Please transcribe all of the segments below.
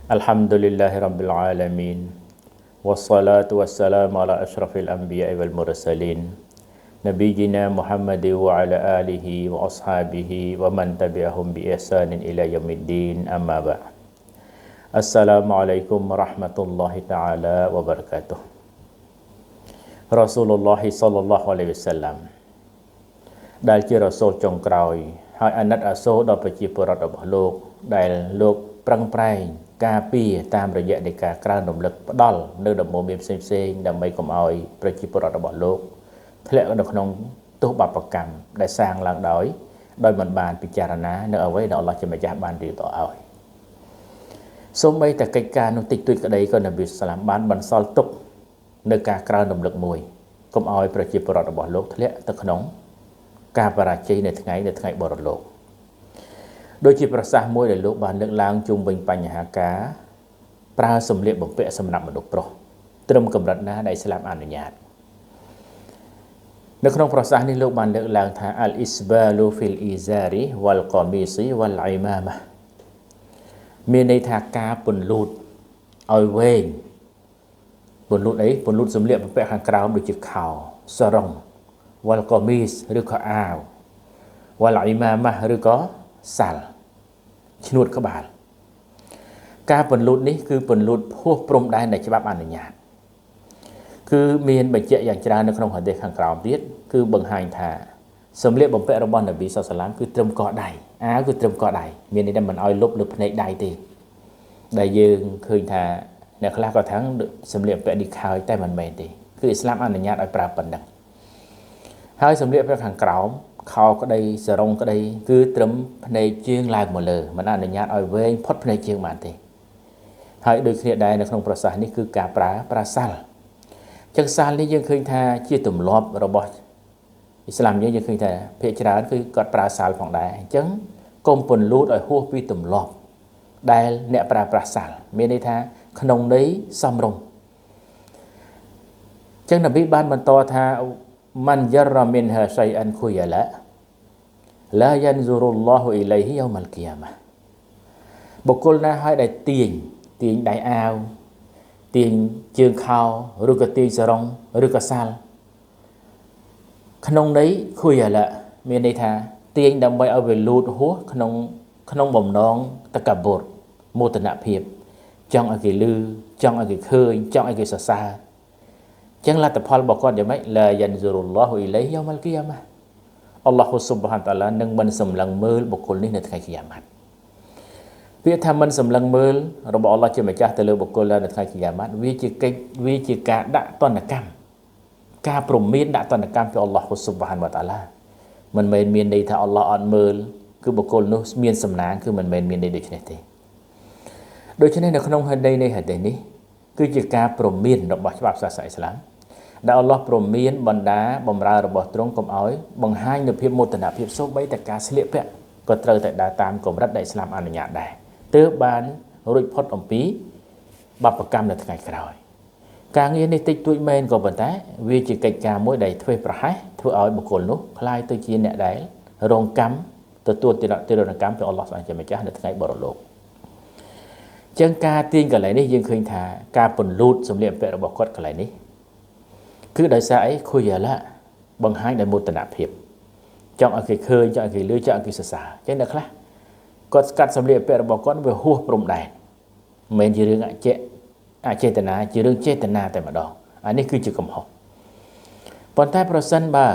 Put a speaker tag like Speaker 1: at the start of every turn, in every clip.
Speaker 1: الحمد لله رب العالمين والصلاة والسلام على أشرف الأنبياء والمرسلين نبينا محمد وعلى آله وأصحابه ومن تبعهم بإحسان إلى يوم الدين أما بعد السلام عليكم ورحمة الله تعالى وبركاته رسول الله صلى الله عليه وسلم ដែលជារសូលចុងក្រោយហើយអាណិតអាសូរដល់ប្រជាពលរដ្ឋរបស់លោកដែលលោកប្រឹងប្រែងការពារតាមរយៈនៃការក្រើនរំលឹកផ្ដាល់នៅដំបូន្មានផ្សេងៗដើម្បីកុំឲ្យប្រជាពលរដ្ឋរបស់លោកធ្លាក់នៅក្នុងទោសបាបកម្មដែលសាងឡើងដោយមិនបានពិចារណានៅអ្វីដែលអល់ឡោះជាម្ចាស់បានរៀបទៅឲ្យសូម្បីតែកិច្ចការនោះតិចតួចក្តីក៏នប៊ីសាឡាមបានបន្សល់ទុកនៅការក្រើនរំលឹកមួយកុំឲ្យប្រជាពលរដ្ឋរបស់លោកធ្លាក់ទៅក្នុងការបរាជ័យនៅថ្ងៃបរលោកដូចជាប្រសាសន៍មួយដែលលោកបានលើកឡើងជុំវិញបញ្ហាការប្រើសម្លៀកបំពាក់សម្រាប់មនុស្សប្រុសត្រឹមកម្រិតណាដែលឥស្លាមអនុញ្ញាតនៅក្នុងប្រសាសន៍នេះលោកបានលើកឡើងថាអលអ៊ីស្បាលូហ្វីលអ៊ីហ្សារីវ៉ាល់កមីស៊ីវ៉ាល់អ៊ីម៉ាម៉ាមានន័យថាការពន្លូតឲ្យវែងពន្លូតសម្លៀកបំពាក់ខាងក្រោមដូចជាខោសរងវ៉ាល់កមីសឬក៏អាវវ៉ាល់អ៊ីម៉ាម៉ាឬក៏សាល់ឈ្នួតក្បាលការពន្លូតនេះគឺពន្លូតហួសព្រំដែនដែលច្បាប់អនុញ្ញាតគឺមានបញ្ជាក់យ៉ាងច្រើននៅក្នុងហាឌីសខាងក្រោមទៀតគឺបង្ហាញថាសម្លៀកបំពាក់របស់នប៊ីសល្លឡាមគឺត្រឹមកដៃអាវគឺត្រឹមកដៃមានន័យថាមិនឲ្យលុបលើភ្នែកដៃទេដែលយើងឃើញថាអ្នកខ្លះក៏ថាសម្លៀកបំពាក់នេះខើចតែមិនមែនទេគឺឥស្លាមអនុញ្ញាតឲ្យប្រើប៉ុណ្ណឹងហើយសម្លៀកបំពាក់ខាងក្រោមខោក្តីសរងក្តីគឺត្រឹមភ្នែកជើងឡើងមកលើមិនអនុញ្ញាតឲ្យវែងផុតភ្នែកជើងបានទេហើយដូចគ្នាដែរនៅក្នុងប្រសាសន៍នេះគឺការប្រើសាល់ចឹងសាល់នេះយើងឃើញថាជាទម្លាប់របស់ឥស្លាមយើងឃើញថាភាគច្រើនគឺគាត់ប្រើសាល់ផងដែរអញ្ចឹងកុំពន្លូតឲ្យហួសពីទម្លាប់ដែលអ្នកប្រើប្រាស់សាល់មានន័យថាក្នុងន័យសំរុំចឹងនប៊ីបានបន្តថាمن جر منها شيئا خيلا لا ينظر الله إليه يوم القيامة បុគ្គលណាហើយដែលទាញដៃអាវទាញជើងខោឬក៏ទាញសរងឬក៏សាល់ក្នុងន័យ khuyala មានន័យថាទាញដើម្បីឲ្យវាលូតហួសក្នុងបំណងតកបុរមោទនភាពចង់ឲ្យគេឮចង់ឲ្យគេឃើញចង់ឲ្យគេសរសើរចឹងលទ្ធផលរបស់គាត់យ៉ាងម៉េចឡាយ៉ានស៊ូរុលឡោះអ៊ីឡៃយូមលគីយ៉ាម៉ាអល់ឡោះស៊ុបហានតាឡានឹងមិនសម្លឹងមើលបុគ្គលនេះនៅថ្ងៃគីយ៉ាម៉ាត់ពាក្យថាមិនសម្លឹងមើលរបស់អល់ឡោះជាម្ចាស់ទៅលើបុគ្គលនៅថ្ងៃគីយ៉ាម៉ាត់វាជាការដាក់ទណ្ឌកម្មការព្រមានដាក់ទណ្ឌកម្មពីអល់ឡោះស៊ុបហានតាឡាមិនមែនមានន័យថាអល់ឡោះអត់មើលគឺបុគ្គលនោះមានសំណាងគឺមិនមែនមានន័យដូចនេះទេដូច្នេះនៅក្នុងហាឌីសនេះគឺជាការព្រមានរបស់ច្បាប់សាសនាអ៊ីស្លាមដែលអល់ឡោះព្រមានបណ្ដាបំរើរបស់ទ្រង់កុំឲ្យបង្ហាញនូវភាពមោទនភាពសូម្បីតែការស្លៀកពាក់ក៏ត្រូវតែដើរតាមកម្រិតដែលឥស្លាមអនុញ្ញាតដែរទើបបានរួចផុតអំពីបាបកម្មនៅថ្ងៃក្រោយការងារនេះតិចតួចមែនក៏ប៉ុន្តែវាជាកិច្ចការមួយដែលធ្វើប្រហែសធ្វើឲ្យបុគ្គលនោះคล้ายទៅជាអ្នកដែលរងកម្មទទួលទារុណកម្មពីអល់ឡោះជាម្ចាស់នៅថ្ងៃបរលោកចឹងការទាញកន្លែងនេះយើងឃើញថាការពន្លូតសម្លៀកបំពាក់របស់គាត់កន្លែងនេះគឺដោយសារអីខុយឡាបង្ហាញដោយមោទនភាពចង់ឲ្យគេឃើញចង់ឲ្យគេឮចង់ឲ្យគេសរសើរចឹងអ្នកខ្លះគាត់ស្កាត់សម្លៀកបំពាក់របស់គាត់វាហួសព្រំដែនមិនមែនជារឿងអចេតនាជារឿងចេតនាតែម្ដងអានេះគឺជាកំហុសប៉ុន្តែប្រសិនបើ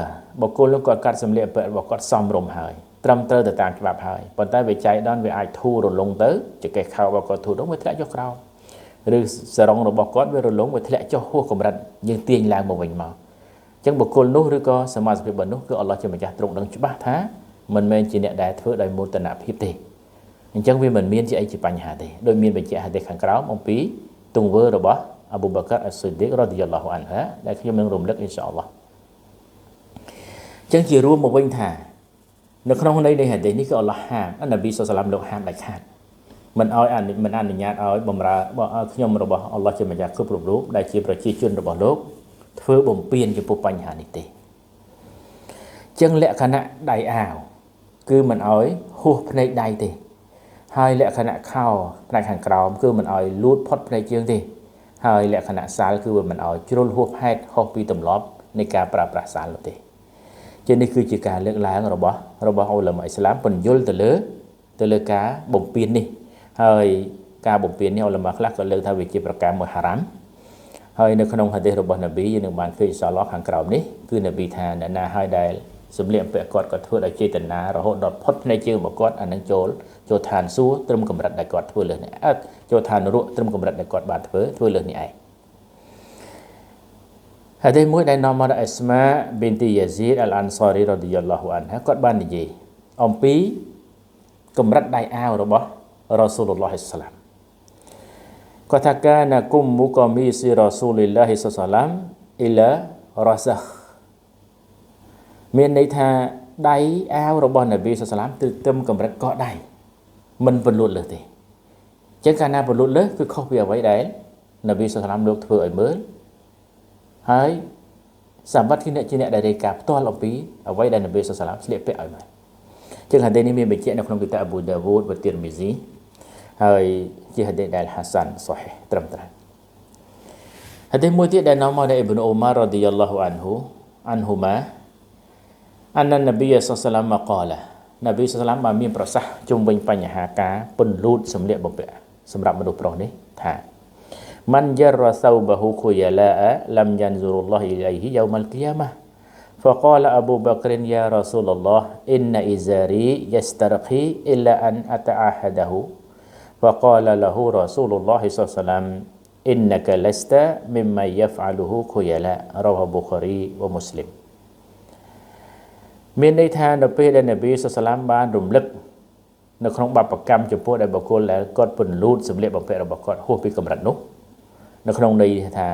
Speaker 1: បុគ្គលនោះគាត់កាត់សម្លៀកបំពាក់របស់គាត់សមរម្យហើយត្រឹមត្រូវទៅតាមច្បាប់ហើយប៉ុន្តែវាចៃដន្យវាអាចធូររលុងទៅចង្កេះខោរបស់គាត់ធូររលុងវាធ្លាក់ចុះក្រោមឬសរងរបស់គាត់វារលុងវាធ្លាក់ចុះហួសកម្រិតយើងទាញឡើងមកវិញមកអញ្ចឹងបុគ្គលនោះឬក៏សមាជិករបស់នោះគឺអល់ឡោះជាម្ចាស់ទ្រង់ដឹងច្បាស់ថាមិនមែនជាអ្នកដែលធ្វើដោយមោទនភាពទេអញ្ចឹងវាមិនមានជាអីជាបញ្ហាទេដោយមានបញ្ជាក់ហាឌីសខាងក្រោមអំពីទង្វើរបស់អប៊ូបការអ៊ាស្ស៊ីឌីករ៉ាឌីយ៉ាឡោះអានហាដែលខ្ញុំនឹងរំលឹកអ៊ីនសាអល់ឡោះអញ្ចឹងជារួមមកវិញថានៅក្នុងន័យនៃហាឌីសនេះគឺអល់ឡោះហាមនប៊ីសល្លឡាមលោកហាមដាច់ខាតមិនអនុញ្ញាតឲ្យបំរើខ្ញុំរបស់អល់ឡោះជាម្ចាស់គ្រប់រូបដែលជាប្រជាជនរបស់លោកធ្វើបំពេញចំពោះបញ្ហានេះទេចឹងលក្ខណៈដៃអាវគឺមិនអោយហួសភ្នែកដៃទេ ហើយលក្ខណៈខោផ្នែកខាងក្រោមគឺមិនឲ្យលូតផុតផ្នែកជើងទេហើយលក្ខណៈសាលគឺមិនឲ្យជ្រុលហួសហេតុហុសពីទម្លាប់នៃការប្រើប្រាស់សាលនោះទេជានេះគឺជាការលើកឡើងរបស់អ៊ូឡាម៉ាអ៊ីស្លាមពន្យល់ទៅលើការបំពេញនេះហើយការបំពេញនេះអ៊ូឡាម៉ាខ្លះក៏លើកថាវាជាប្រការមួយហារ៉ាមហើយនៅក្នុងហាឌីសរបស់នប៊ីយើងនឹងបានឃើញអ៊ីនសាអល់ឡោះខាងក្រោមនេះគឺនប៊ីថាអ្នកណាហើយដែលសម្លៀកបំពាក់គាត់ក៏ធ្វើដោយចេតនារហូតដល់ផុតភ្នែកជើងរបស់គាត់អានឹងចូលឋានសួគ៌ត្រឹមកម្រិតដែលគាត់ធ្វើលើសនេះចូលឋាននរកត្រឹមកម្រិតដែលគាត់បានធ្វើលើសនេះឯងហើយតែមួយដែលនាំមកដល់អ៊ីស្មាប៊ីនទីយ៉ាស៊ីដអលអាន់សារីរ៉ាឌីយ៉ាឡោះអានហាគាត់បាននិយាយអំពីកម្រិតដៃអាវរបស់រ៉ាស៊ូលឡោះសាឡាមគាត់ថាកាណាគុំមុកមីស៊ីរ៉ាស៊ូលឡោះសាឡាមអ៊ីឡារ៉ាសាខមានន័យថាដៃអាវរបស់នប៊ីសាឡាមត្រឹមកម្រិតកដៃមិនពន្លត់លើសទេអញ្ចឹងកាលណាពន្លត់លើសគឺខុសពីអ្វីដែលនប៊ីសាឡាមលោកធ្វើឲ្យមើលហើយសម្បត្តិជាអ្នកដែលរាយការណ៍ផ្ទាល់អំពីអ្វីដែលនប៊ីសាឡាមស្លៀកពាក់ឲ្យមើលអញ្ចឹងហាឌីសនេះមានបញ្ជាក់នៅក្នុងគីតាបអ៊ូដាវូដវទីរមីស៊ីហើយជាហាឌីសដែលហាសាន់សូហេះត្រឹមត្រូវហាឌីសមួយទៀតដែលនាំមកដោយអ៊ីប្នអ៊ូម៉ាររ៉ាឌីយ៉ាឡោះអានហ៊ូម៉ាអននប៊ីសសឡាមកាឡានប៊ីសសឡាមបានមានប្រសាសន៍ជុំវិញបញ្ហាការពន្លូតសម្លៀកបំពាក់សម្រាប់មនុស្សប្រុសនេះថាمن جر ثوبه خيلاء لم ينظر الله إليه يوم القيامة فقال أبو بكر يا رسول الله إن إزاري يسترخي إلا أن أتعاهده فقال له رسول الله صلى الله عليه وسلم إنك لست ممن يفعله خيلاء رواه البخاري ومسلم មានន័យថានៅពេលដែលនប៊ីសសាឡាមបានរំលឹកនៅក្នុងបព្វកម្មចំពោះដែលបុគ្គលដែលគាត់ពន្លូតសម្លៀកបំពាក់របស់គាត់ហួសពីកម្រិតនោះនៅក្នុងន័យថា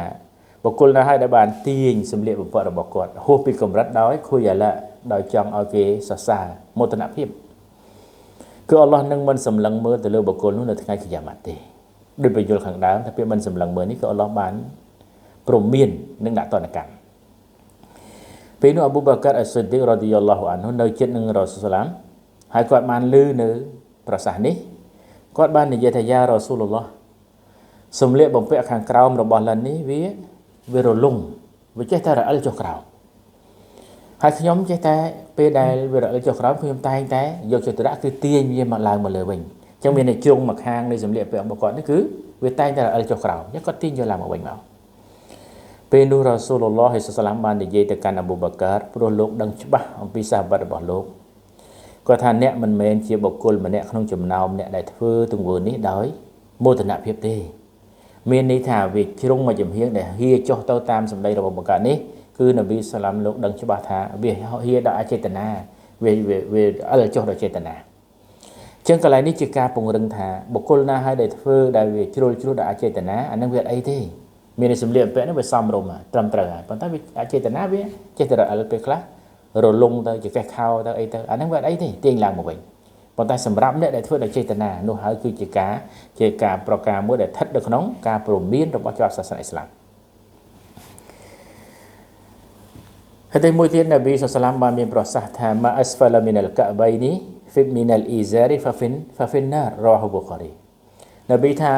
Speaker 1: បុគ្គលណាហើយដែលបានទាញសម្លៀកបំពាក់របស់គាត់ហួសពីកម្រិតដោយខុយអាឡាដោយចង់ឲ្យគេសរសើរមោទនភាពគឺអល់ឡោះនឹងមិនសម្លឹងមើលទៅលើបុគ្គលនោះនៅថ្ងៃកិយាម៉ាត់ទេដោយបញ្យល់ខាងដើមថាពេលមិនសម្លឹងមើលនេះគឺអល់ឡោះបានព្រមមាននឹងដាក់ទណ្ឌកម្មពេលនោះអប៊ូបាការអ៊ីស្ស៊ីឌីករ៉ាឌីយ៉ាឡោះអានហ៊ូនៅជិតនឹងរ៉ាស៊ូលឡាមហើយគាត់បានឮនៅប្រសាសន៍នេះគាត់បាននិយាយថាយ៉ារ៉ាស៊ូលឡោះសម្លៀកបំពាក់ខាងក្រោមរបស់លិននេះវារលុងវាចេះតែរអិលចុះក្រោមហើយខ្ញុំចេះតែពេលដែលវារអិលចុះក្រោមខ្ញុំតែងតែយកចតុរៈគឺទាញវាមកឡើងមកលើវិញអញ្ចឹងមានតែជ្រុងមកខាងនៃសម្លៀកបំពាក់របស់គាត់នេះគឺវាតែងតែរអិលចុះក្រោមអញ្ចឹងគាត់ទាញយកឡើងមកវិញមកពេលនោះរ៉ាស៊ូលឡោះសាឡាមបាននិយាយទៅកាន់អប៊ូបាការព្រោះលោកដឹងច្បាស់អំពីសាហាបរបស់លោកគាត់ថាអ្នកមិនមែនជាបុគ្គលម្នាក់ក្នុងចំណោមអ្នកដែលធ្វើទង្វើនេះដោយមោទនភាពទេមានន័យថាវាជ្រុងមកចំហៀងដែលហៀចុះទៅតាមសម្ដីរបស់បុគ្គលនេះគឺនប៊ីសាឡាមលោកដឹងច្បាស់ថាវាហៀដោយអចេតនាវាអិលចុះដោយចេតនាអញ្ចឹងកន្លែងនេះជាការពង្រឹងថាបុគ្គលណាហើយដែលធ្វើដែលវាជ្រុលដោយអចេតនាអានឹងវាអីទេមានសម្លៀកបំពាក់នេះវាសមរម្យត្រឹមត្រូវហើយប៉ុន្តែវាអចេតនាវាចេះតែរអិលពេលខ្លះរលុងទៅជាកេះខោទៅអីទៅអានឹងវាអីទេទាញឡើងមកវិញប៉ុន្តែសម្រាប់អ្នកដែលធ្វើដោយចេតនានោះហើយគឺជាការប្រការមួយដែលស្ថិតនៅក្នុងការព្រមានរបស់ច្បាប់សាសនាអ៊ីស្លាមហើយតែមួយទៀតនប៊ីសសឡាមបានមានប្រសាសន៍ថាម៉ាអស្ហ្វាឡាមីនអលកាបៃនីហ្វីមីនអលអ៊ីហ្សារីហ្វាហ្វិនណាររ៉ាហ៊ូប៊ូខារីនប៊ីថា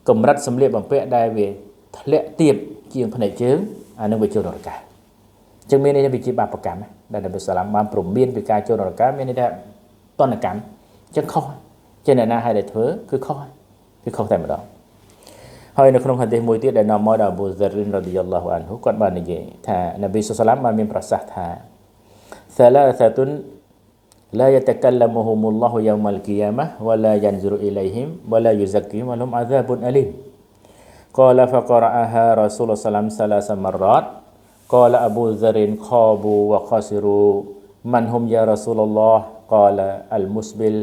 Speaker 1: កម្រិតសម្លៀកបំពាក់ដែលវាធ្លាក់ទាបជាងភ្នែកជើងអានឹងវាចូលនរកអញ្ចឹងមានន័យថាវាជាបាបកម្មដែលនប៊ីសាឡាមបានព្រមានពីការចូលនរកមានន័យថាតណ្ណកម្មអញ្ចឹងខុសចេះអ្នកណាឲ្យតែធ្វើគឺខុសតែម្ដងហើយនៅក្នុងហាឌីសមួយទៀតដែលនាំមកដោយអប៊ូហ្សារិនរ៉ាឌីយ៉ាឡោះអានហ៊ូគាត់បាននិយាយថានប៊ីសាឡាមបានមានប្រសាសន៍ថាសាឡាសាតុនឡាយតកលមុហុមុលឡោះយោមអលគីយ៉ាម៉ាវ៉ាឡាយនហ្សុរអ៊ីឡៃហ៊ីមវ៉ាឡាយុហ្សាគីហ៊ីមវ៉ាលហ៊ុមអាហ្សាបុនអលីមقال فقرأها رسول الله صلى الله عليه وسلم 3 مرات قال أبو ذر خابوا وخسروا من هم يا رسول الله قال المسبل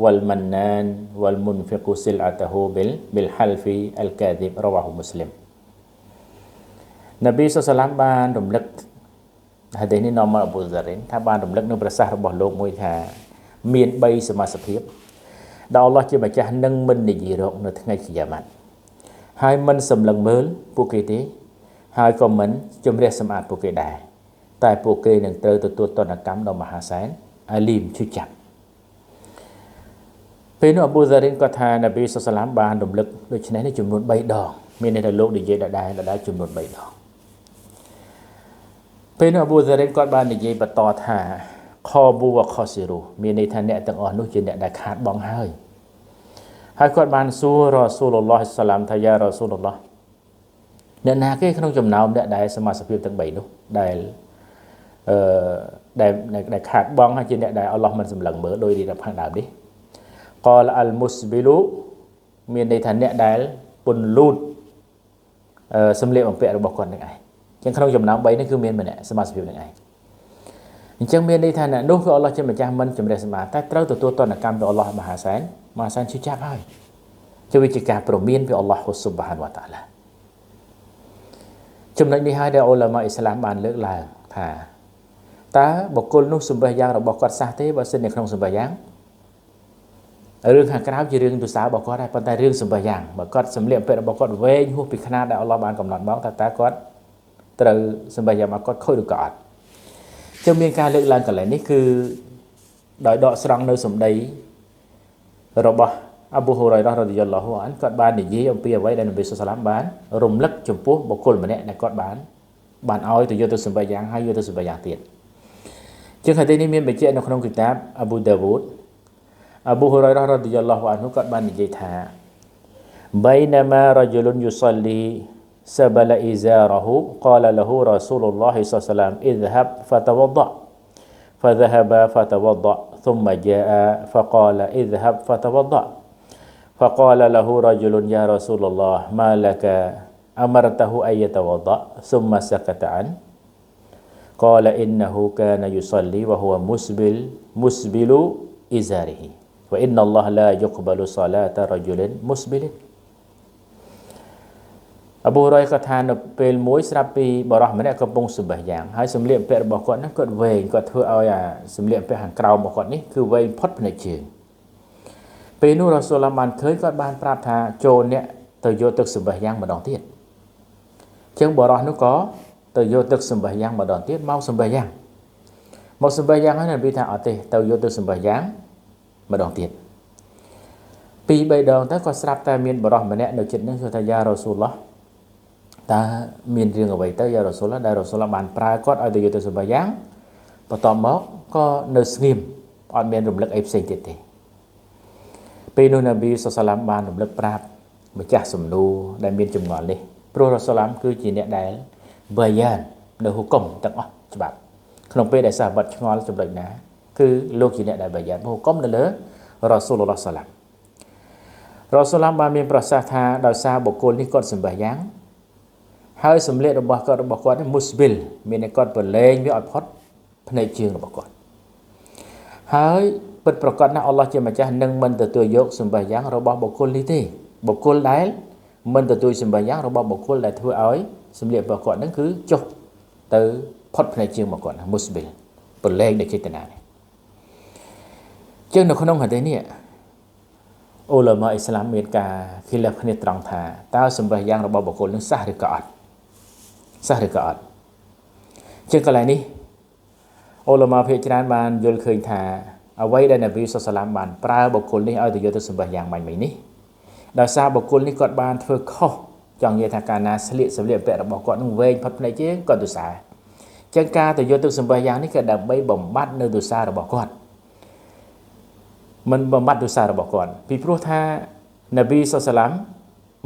Speaker 1: والمنان والمنفق سلعته بالحلف الكاذب رواه مسلم នប៊ីសសាឡាមបានរំលឹកហាឌីសនេះនាំមកអប៊ូហ្សារិនថាបានរំលឹកនៅប្រសាសន៍របស់លោកមួយថាមាន3សមាសភាពដែលអល់ឡោះជាម្ចាស់នឹងមិននិយាយរកនៅថ្ងៃកិយាម៉ាត់ហើយមិនសម្លឹងមើលពួកគេទេហើយក៏មិនជំរះសម្អាតពួកគេដែរតែពួកគេនឹងត្រូវទទួលទណ្ឌកម្មដ៏មហាសែនអាលីមឈឺចាប់ ពេលនោះអប៊ូហ្សារីនក៏ថានប៊ីសល្លាមបានរំលឹកដូច្នេះនេះចំនួន3 ដងមានន័យថាលោកនិយាយដដែលចំនួន3 ដងពេលនោះអប៊ូហ្សារីនគាត់បាននិយាយបន្តថាខប៊ូវខស៊ីរូមានន័យថាអ្នកទាំងអស់នោះជាអ្នកដែលខាតបង់ហើយគាត់បានសួររ៉ាស៊ូលឡោះសាឡាមថាយ៉ារ៉ាស៊ូលឡោះអ្នកណាគេក្នុងចំណោមអ្នកដែលសមាសភាពទាំង3នោះដែលខាតបង់ហើយជាអ្នកដែលអល់ឡោះមិនសម្លឹងមើលដោយរៀបរាប់ខាងដើមនេះកលអលមុស្ប៊ីលូមានន័យថាអ្នកដែលពន្លូតសម្លៀកបំពាក់របស់គាត់នឹងឯងចឹងក្នុងចំណោម3នេះគឺមានម្នាក់សមាសភាពនឹងឯងអញ្ចឹងមានន័យថាអ្នកនោះគឺអល់ឡោះជាម្ចាស់មិនជំរះសម្មាតែត្រូវទទួលទណ្ឌកម្មពីអល់ឡោះមហាសែនឈឺចាប់ហើយជាវិជាការព្រមានពីអល់ឡោះស៊ុបហានវតាឡាចំណុចនេះហើយដែលអ៊ុលាម៉ាអ៊ីស្លាមបានលើកឡើងថាតើបុគ្គលនោះសម្បះយ៉ាងរបស់គាត់សះទេបើសិននៅក្នុងសម្បះយ៉ាងរឿងខាងក្រៅជារឿងទុសារបស់គាត់ដែរប៉ុន្តែរឿងសម្បះយ៉ាងបើគាត់សម្លៀកបំពាក់របស់គាត់វែងហួសពីຂະຫນាតដែលអល់ឡោះបានកំណត់មកតើគាត់ត្រូវសម្បះយ៉ាងមកគាត់ខូចឬក៏អត់ចឹងមានការលើកឡើងកន្លែងនេះគឺដោយដកស្រង់នៅសម្ដីរបស់អប៊ូហ៊ុរ៉ៃរ៉ារ៉ាឌីយ៉ាឡោះអានគាត់បាននិយាយអំពីអ្វីដែលនប៊ីសល្លាមបានរំលឹកចំពោះបុគ្គលម្នាក់ដែលគាត់បានឲ្យទៅយកទៅសម្បះយ៉ាងហើយយកទៅសម្បះយ៉ាងទៀតជាងហាឌីសនេះមានបញ្ជាក់នៅក្នុងគីតាបអប៊ូដាវូដអប៊ូហ៊ុរ៉ៃរ៉ារ៉ាឌីយ៉ាឡោះអានគាត់បាននិយាយថាបៃណាម៉ារ៉ាជុលយុសលីسبل إزاره قال له رسول الله صلى الله عليه وسلم اذهب فتوضأ فذهب فتوضأ ثم جاء فقال اذهب فتوضأ فقال له رجل يا رسول الله ما لك أمرته أن يتوضأ ثم سكت عنه قال إنه كان يصلي وهو مسبل إزاره وإن الله لا يقبل صلاة رجل مسبلអប៊ូរ៉ៃក៏ថានៅពេលមួយស្រាប់ពីបរោះម្នាក់កំពុងសម្បះយ៉ាងហើយសម្លៀកបំពាក់របស់គាត់ហ្នឹងគាត់វែងគាត់ធ្វើឲ្យអាសម្លៀកបំពាក់ខាងក្រោមរបស់គាត់នេះគឺវែងផុតភ្នែកជើងពេលនោះរ៉ាស៊ូលបានឃើញគាត់បានប្រាប់ថាចូលអ្នកទៅយកទឹកសម្បះយ៉ាងម្ដងទៀតអញ្ចឹងបរោះនោះក៏ទៅយកទឹកសម្បះយ៉ាងម្ដងទៀតមកសម្បះយ៉ាងហើយនប៊ីថាអត់ទេទៅយកទឹកសម្បះយ៉ាងម្ដងទៀត2 3 ដងទៅក៏ស្រាប់តែមានបរោះម្នាក់នៅជិតនឹងគឺថាយ៉ារ៉ាស៊ូលឡោះតើមានរឿងអ្វីទៅយ៉ារ៉ាស៊ូលឡោះដែលរ៉ាស៊ូលឡោះបានប្រើគាត់ឲ្យទៅយកទៅសម្បះយ៉ាងបន្ទាប់មកក៏នៅស្ងៀមអត់មានរំលឹកអីផ្សេងទៀតទេពេលនោះនប៊ីសល្លាមបានរំលឹកប្រាប់ម្ចាស់សំណួរដែលមានចម្ងល់នេះព្រោះរ៉ាស៊ូលឡាមគឺជាអ្នកដែលបាយ៉ាននៅហុគមទាំងអស់ច្បាប់ក្នុងពេលដែលសាហាបឆ្ងល់ចំណុចណាគឺលោកជាអ្នកដែលបាយ៉ានហុគមនៅលើរ៉ាស៊ូលឡោះសាឡាមរ៉ាស៊ូលឡាមបានមានប្រសាសន៍ថាដោយសារបុគ្គលនេះគាត់សម្បះយ៉ាងហើយសម្លៀករបស់គាត់នេះមុស្ប៊ីលមានតែគាត់ប្រឡែងវាឲ្យផុតភ្នែកជើងរបស់គាត់ហើយពិតប្រាកដណាស់អល់ឡោះជាម្ចាស់នឹងមិនទទួលយកសម្បះយ៉ាងរបស់បុគ្គលនេះទេបុគ្គលដែលមិនទទួលសម្បះយ៉ាងរបស់បុគ្គលដែលធ្វើឲ្យសម្លៀករបស់គាត់នឹងគឺចុះទៅផុតភ្នែកជើងរបស់គាត់មុស្ប៊ីលប្រឡែងដោយចេតនានេះជាងនៅក្នុងហាឌីសនេះអ៊ុលាម៉ាអ៊ីស្លាមមានការខិលាហ្វគ្នាត្រង់ថាតើសម្បះយ៉ាងរបស់បុគ្គលនឹងសះឬក៏អត់ជាងកន្លែងនេះអ៊ុលាម៉ាភាគច្រើនបានយល់ឃើញថាអ្វីដែលនប៊ីសល្លាមបានប្រើបុគ្គលនេះឲ្យទៅយកទៅសម្បះយ៉ាងមិញនេះដោយសារបុគ្គលនេះគាត់បានធ្វើខុសចង់និយាយថាការណាស្លៀកសម្លៀកបំពាក់របស់គាត់នឹងវែងផុតភ្នែកជើងគាត់ទុសាចឹងការទៅយកទៅសម្បះយ៉ាងនេះគឺដើម្បីបំបត្តិនៅទុសារបស់គាត់មិនបំបត្តិទុសារបស់គាត់ពីព្រោះថានប៊ីសល្លាម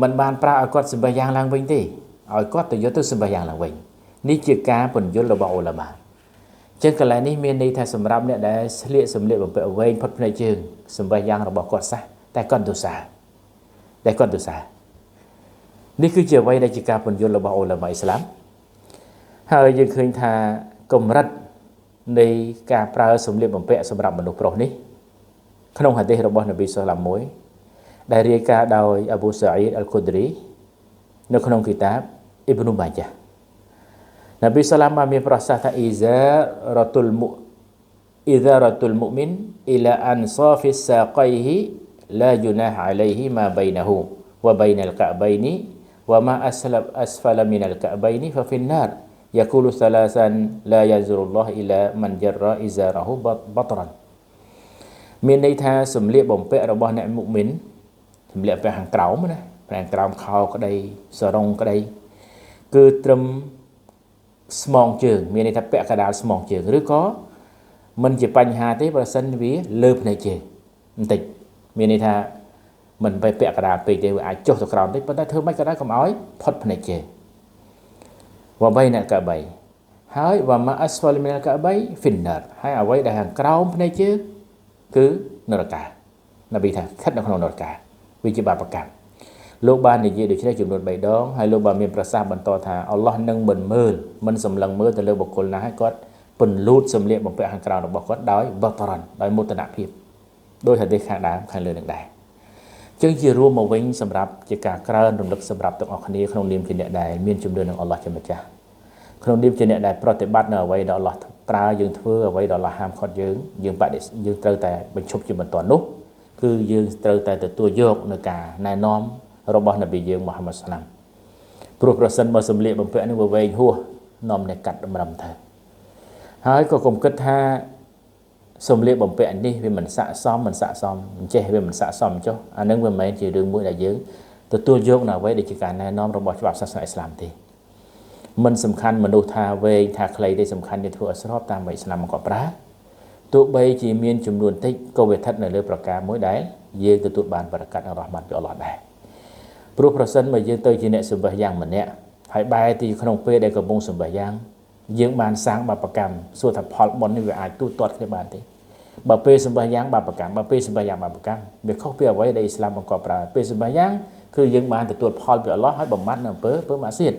Speaker 1: មិនបានប្រើឲ្យគាត់សម្បះយ៉ាងឡើងវិញទេឲ្យគាត់ទៅយកទៅសម្បះយ៉ាងឡើងវិញនេះជាការពន្យល់របស់អ៊ុលាម៉ាចឹងកន្លែងនេះមានន័យថាសម្រាប់អ្នកដែលស្លៀកសម្លៀកបំពាក់វែងផុតភ្នែកជើងសម្បះយ៉ាងរបស់គាត់សះតែគាត់ទុសានេះគឺជាអ្វីដែលជាការពន្យល់របស់អ៊ុលាម៉ាអ៊ីស្លាមហើយយើងឃើញថាកម្រិតនៃការប្រើសម្លៀកបំពាក់សម្រាប់មនុស្សប្រុសនេះក្នុងហាឌីសរបស់នប៊ីសល្លាមមួយដែលរាយការណ៍ដោយអប៊ូសាអ៊ីដអលខុឌរីនៅក្នុងគីតាបអ៊ីប្នុម៉ាជានប៊ីសល្លាមបានមានប្រសាសន៍ថាអ៊ីហ្សារ៉ាតុលមុមីនអ៊ីឡាអានសាហ្វីសសាកៃហ៊ីឡាជូណាហ៍អាឡៃហ៊ីម៉ាបៃណហ៊ូវ៉ាបៃណលកអបៃនីវ៉ាម៉ាអស្ហ្វលមីនលកអបៃនីហ្វហ្វីនណារيقول ثلاثا لا ينظر الله إلى من جر إزاره بطرا មានន័យថាសម្លៀកបំពាក់របស់អ្នកមុមីនសម្លៀកបំពាក់ខាងក្រោមណាខាងក្រោមខោក្តីសរងក្តីគឺត្រឹមស្មងជើងមានន័យថាពាក់កណ្ដាលស្មងជើងឬក៏មិនជាបញ្ហាទេបើសិនវាលើភ្នែកជើងបន្តិចមានន័យថាមិនទៅពាក់កណ្ដាលពេកទេវាអាចចុះទៅក្រោមតិចប៉ុន្តែធ្វើម៉េចក៏ដោយកុំឲ្យផុតភ្នែកជើងវ៉ាបៃណាកាបៃហើយវ៉ាម៉ាអស្ហ្វាលមីនកាបៃហ្វិនណារហើយអ្វីដែលខាងក្រោមភ្នែកជើងគឺនរកានប៊ីថាស្ថិតនៅក្នុងនរកាវាជាបាបកម្មលោកបាននិយាយដូចនេះចំនួន3ដងហើយលោកបានមានប្រសាសន៍បន្តថាអល់ឡោះនឹងមិនមើលមិនសម្លឹងមើលទៅលើបុគ្គលណាឲ្យគាត់ពន្លូតសម្លៀកបំពាក់ខាងក្រៅរបស់គាត់ដោយបតរ៉ាន់ដោយមោទនភាពដោយហាឌីសខាងដើមខាងលើនឹងដែរចឹងជារួមមកវិញសម្រាប់ជាការក្រើនរំលឹកសម្រាប់ទាំងអស់គ្នាក្នុងនាមជាអ្នកដែលមានជំនឿនឹងអល់ឡោះជាម្ចាស់ក្នុងនាមជាអ្នកដែលប្រតិបត្តិនៅអ្វីដែលអល់ឡោះប្រើយើងធ្វើអ្វីដែលអល់ឡោះហាមឃាត់យើងត្រូវតែបញ្ឈប់ជាបន្តនោះគឺយើងត្រូវតែទទួលយកនៅការណែនាំរបស់នប៊ីយើងមូហាម៉ាត់សាឡាមព្រោះប្រសិនបើសម្លៀកបំពាក់នេះវាវែងហួសនាំអ្នកកាត់តម្រឹមទៅហើយក៏កុំគិតថាសម្លៀកបំពាក់នេះវាមិនស័ក្តិសមមិនចេះវាមិនស័ក្តិសមចុះអានឹងវាមិនមែនជារឿងមួយដែលយើងទទួលយកនៅអ្វីដែលជាការណែនាំរបស់ច្បាប់សាសនាអ៊ីស្លាមទេមិនសំខាន់មនុស្សថាវែងថាខ្លីទេសំខាន់យើងធ្វើឲ្យស្របតាមអ្វីអ៊ីស្លាមក៏ប្រើទោះបីជាមានចំនួនតិចក៏វាស្ថិតនៅលើប្រការមួយដែលយើងទទួលបានបរិកាត់និងរ៉ហ្មាត់ពីអល់ឡោះដែរព្រោះប្រសិនបើយើងទៅជាអ្នកសម្បះយ៉ាងម្នាក់ហើយបែរទីក្នុងពេលដែលកំពុងសម្បះយ៉ាងយើងបានសាងបាបកម្មសួរថាផលបុណ្យនេះវាអាចទូទាត់គ្នាបានទេបើពេលសម្បះយ៉ាងបាបកម្មបើពេលសម្បះយ៉ាងបាបកម្មវាខុសពីអ្វីដែលអ៊ីស្លាមបង្កប់ប្រើពេលសម្បះយ៉ាងគឺយើងបានទទួលផលពីអល់ឡោះហើយបំបត្តិនៅអំពើម៉ាស៊ីត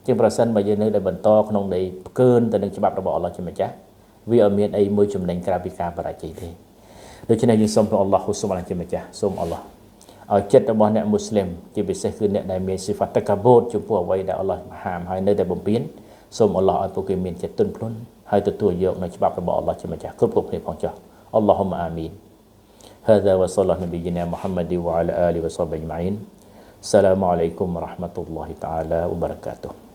Speaker 1: ជាប្រសិនបើយើងនៅតែបន្តក្នុងនៃផ្កើនទៅនឹងច្បាប់របស់អល់ឡោះជាម្ចាស់វាអត់មានអីមួយចំណេញក្រៅពីការបរាជ័យទេដូច្នេះយើងសូមព្រះអល់ឡោះស៊ុបហានជាម្ចាស់សូមអល់ឡោះឲ្យចិត្តរបស់អ្នកមូស្លីមជាពិសេសគឺអ្នកដែលមានស៊ីហ្វាត់តកាបូតចំពោះអ្វីដែលអល់ឡោះហាមហើយនៅតែបំពេញសូមអល់ឡោះឲ្យពួកគេមានចិត្តទន់ភ្លន់ហើយទទួលយកនៅច្បាប់របស់អល់ឡោះជាម្ចាស់គ្រប់គ្នាផងចុះអល់ឡោះម៉ាអាមីន هذا وصلى نبينا محمد وعلى آله وصحبه أجمعين السلام عليكم ورحمة الله تعالى وبركاته